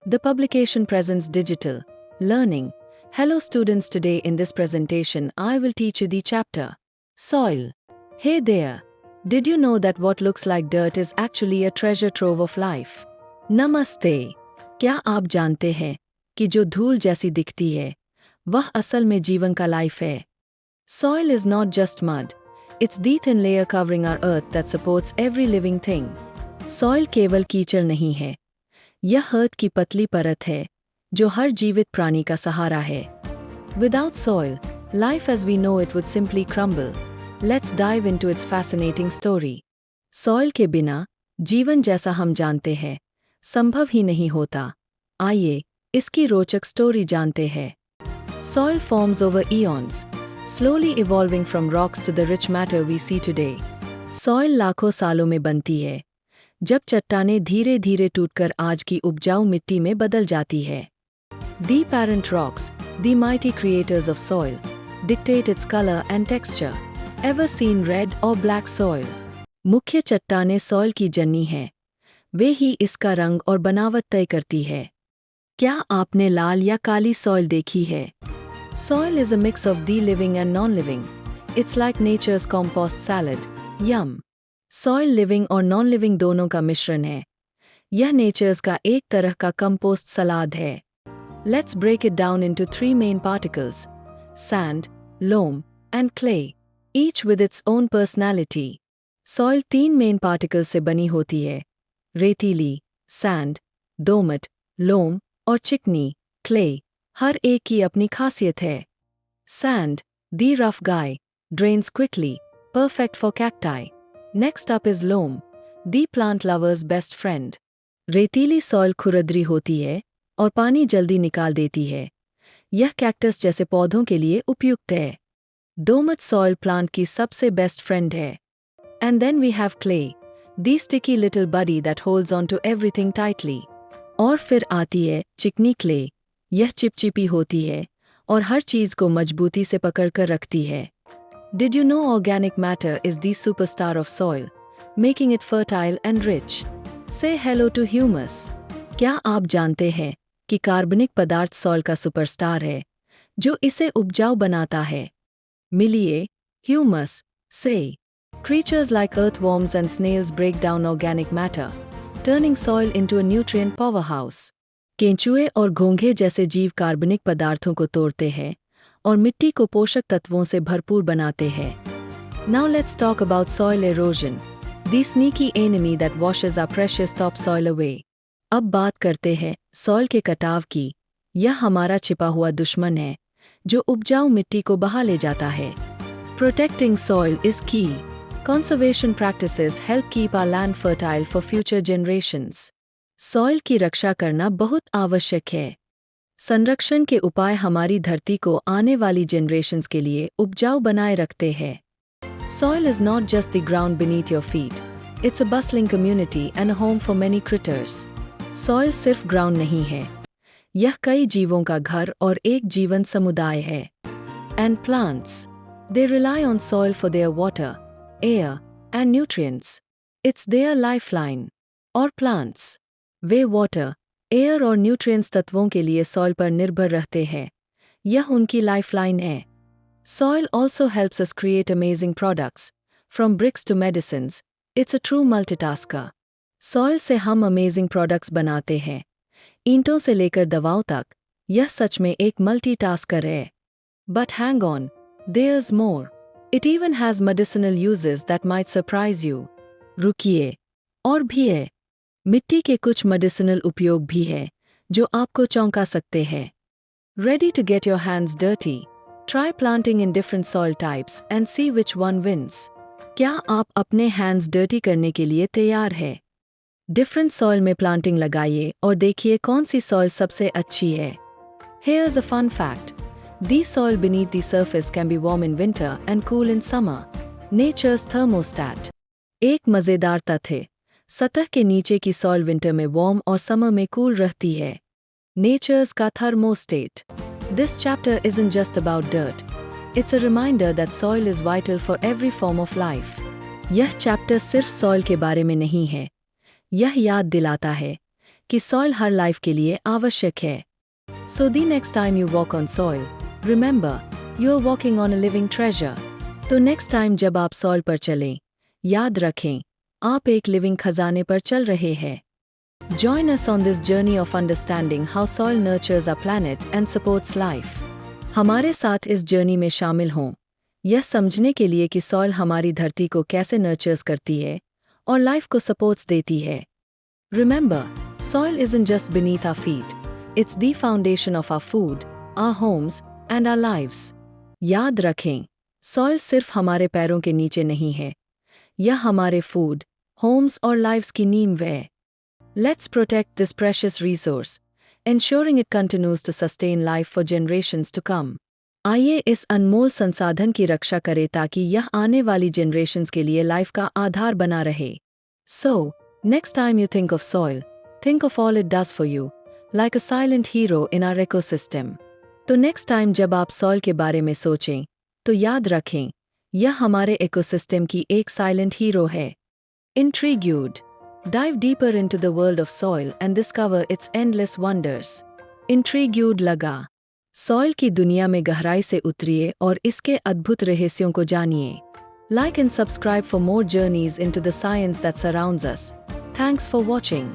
The publication presents digital learning. Hello students, today in this presentation I will teach you the chapter Soil. Hey there, did you know that what looks like dirt is actually a treasure trove of life? Namaste. क्या आप जानते हैं कि जो धूल जैसी दिखती है वह असल में जीवन का लाइफ है? Soil is not just mud. It's the thin layer covering our earth that supports every living thing. Soil केवल कीचड़ नहीं है, यह अर्थ की पतली परत है जो हर जीवित प्राणी का सहारा है. Without soil, life as we know it would simply crumble. Let's dive into its fascinating story. Soil के बिना जीवन जैसा हम जानते हैं संभव ही नहीं होता. आइए इसकी रोचक स्टोरी जानते हैं. Soil forms over eons, slowly evolving from rocks to the rich matter we see today. Soil लाखों सालों में बनती है, जब चट्टानें धीरे धीरे टूटकर आज की उपजाऊ मिट्टी में बदल जाती है. The parent rocks, the mighty creators of soil, dictate its color and texture. Ever seen red or black soil? मुख्य चट्टानें सॉइल की जननी हैं, वे ही इसका रंग और बनावट तय करती है. क्या आपने लाल या काली सॉइल देखी है? Soil is a mix of the living and non-living. It's like nature's compost salad. Yum! Soil living और नॉन लिविंग दोनों का मिश्रण है. यह नेचर्स का एक तरह का कंपोस्ट सलाद है. Let's break it down into 3 main particles: sand, loam and clay, each with its own personality. Soil 3 main particle से बनी होती है: रेतीली, सैंड, दोमट, लोम और चिकनी, क्ले. हर एक की अपनी खासियत है. Sand, the rough guy, drains quickly, perfect for cacti. Next up is loam, the plant lover's best friend. रेतीली सॉइल खुरदरी होती है और पानी जल्दी निकाल देती है. यह कैक्टस जैसे पौधों के लिए उपयुक्त है. दोमट सॉइल प्लांट की सबसे बेस्ट फ्रेंड है. And then we have clay, the sticky little buddy that holds on to everything tightly. और फिर आती है चिकनी क्ले. यह चिपचिपी होती है और हर चीज को मजबूती से पकड़कर रखती है. Did you know organic matter is the superstar of soil, making it fertile and rich? Say hello to humus. क्या आप जानते हैं कि कार्बनिक पदार्थ सॉइल का सुपरस्टार है, जो इसे उपजाऊ बनाता है? मिलिए humus से. Creatures like earthworms and snails break down organic matter, turning soil into a nutrient powerhouse. केंचुए और घोंघे जैसे जीव कार्बनिक पदार्थों को तोड़ते हैं और मिट्टी को पोषक तत्वों से भरपूर बनाते हैं. Now let's talk about soil erosion, the sneaky enemy that washes our precious topsoil away. अब बात करते हैं सॉइल के कटाव की. यह हमारा छिपा हुआ दुश्मन है जो उपजाऊ मिट्टी को बहा ले जाता है. Protecting soil is key. Conservation practices help keep our land fertile for future generations. Soil की रक्षा करना बहुत आवश्यक है. संरक्षण के उपाय हमारी धरती को आने वाली जनरेशंस के लिए उपजाऊ बनाए रखते हैं. Soil is not just the ground beneath your feet. It's a bustling community and a home for many critters. Soil सिर्फ ग्राउंड नहीं है, यह कई जीवों का घर और एक जीवन समुदाय है. And plants, they rely on soil for their water, air, and nutrients. It's their lifeline. और plants, वे water, एयर और न्यूट्रिएंट्स तत्वों के लिए सॉइल पर निर्भर रहते हैं. यह उनकी लाइफलाइन है. Soil also helps us create amazing products, from bricks to medicines. It's a true multitasker. Soil से हम अमेजिंग प्रोडक्ट्स बनाते हैं, ईंटों से लेकर दवाओं तक. यह सच में एक मल्टीटास्कर है. But hang on, there's more. It even has medicinal uses that might surprise you. रुकिए, और भी है. मिट्टी के कुछ मेडिसिनल उपयोग भी है जो आपको चौंका सकते हैं. Ready to get your hands dirty? Try planting in different soil types and see which one wins. क्या आप अपने हैंड्स डर्टी करने के लिए तैयार हैं? डिफरेंट सॉइल में प्लांटिंग लगाइए और देखिए कौन सी सॉइल सबसे अच्छी है. Here's a fun fact. The soil beneath the surface can be warm in winter and cool in summer. Nature's thermostat. एक मजेदार तथ्य, सतह के नीचे की सॉइल विंटर में वार्म और समर में कूल रहती है. नेचर्स का thermostat. This chapter isn't just about dirt. It's a reminder that soil is vital for every form of life. यह चैप्टर सिर्फ सॉइल के बारे में नहीं है. यह याद दिलाता है कि सॉइल हर लाइफ के लिए आवश्यक है। So the next time you walk on soil, remember you are walking on a living treasure. तो नेक्स्ट टाइम जब आप सॉइल पर चलें, याद रखें आप एक लिविंग खजाने पर चल रहे हैं। Join us on this journey of understanding how soil nurtures our planet and supports life. हमारे साथ इस जर्नी में शामिल हों, यह समझने के लिए कि सॉइल हमारी धरती को कैसे नर्चर्स करती है और लाइफ को सपोर्ट्स देती है। Remember, soil isn't just beneath our feet, it's the foundation of our food, our homes and our lives. याद रखें, सॉइल सिर्फ हमारे पैरों के नीचे नहीं है, यह हमारे फूड, होम्स और लाइव्स की नींव है। Let's protect this precious resource, ensuring it continues to sustain life for generations to come. आइए इस अनमोल संसाधन की रक्षा करें ताकि यह आने वाली generations के लिए लाइफ का आधार बना रहे। So, next time you think of soil, think of all it does for you, like a silent hero in our ecosystem. तो next time जब आप soil के बारे में सोचें, तो याद रखें, यह हमारे ecosystem की एक silent hero है। Intrigued? Dive deeper into the world of soil and discover its endless wonders. Intrigued लगा? Soil की दुनिया में गहराई से उतरिए और इसके अद्भुत रहस्यों को जानिए। Like and subscribe for more journeys into the science that surrounds us. Thanks for watching.